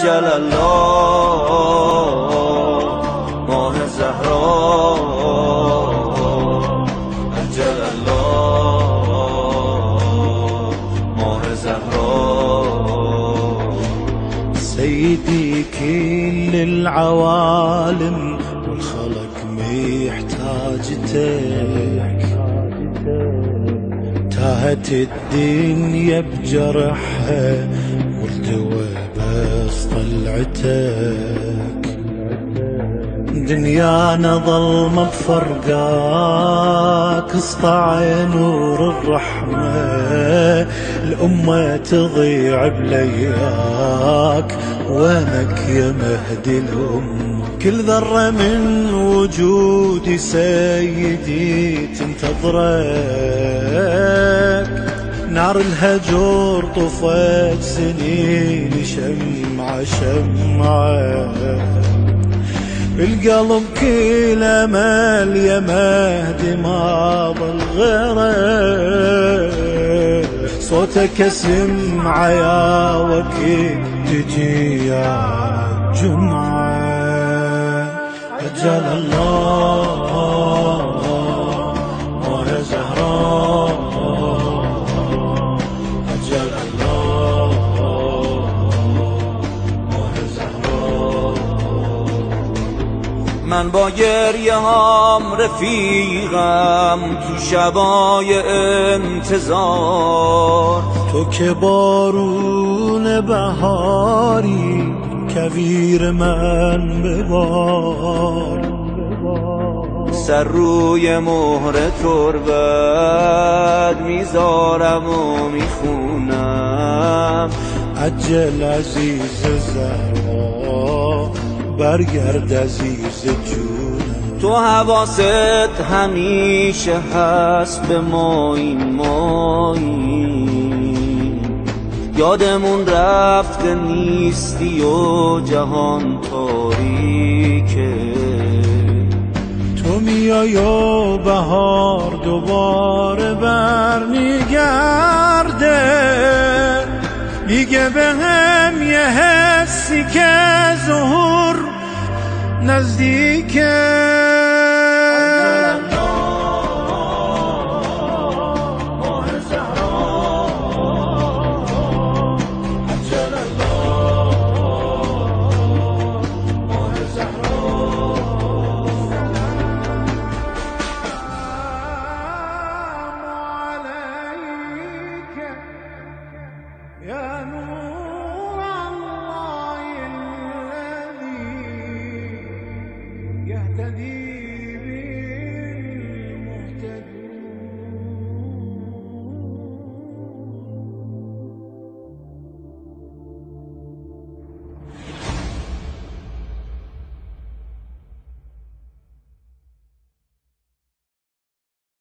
جل الله ماه زهرا جل الله ماه زهرا سيدي كل العوالم والخلق محتاجتك تاهت الدنيا بجرحها والتوى بس طلعتك دنيانا ظلمة بفرقاك اسطع نور الرحمة الأمة تضيع بلياك وينك يا مهدي الأم كل ذرة من وجودي سيدي تنتظرك نار الهجور طفت سنين شمعة شمعة القلب كل امل يا مهدي ما ظل غيرك صوتك اسمع يا وكيل تجي يا جمعة أجل الله ماه زهراء أجل الله ماه زهراء من با گریه هم رفیقم تو شبای انتظار تو که بارون بهاری کویر من ببار سر روی مهر تربت میذارم و میخونم عجل عزیز زهرا برگرد عزیز جونم تو حواست همیشه هست به ما یادمون رفته نیستی و جهان تاریکه تو میای و بهار دوباره برمیگرده میگه به هم یه حسی که ظهور نزدیکه يا نور الله الذي يهتدي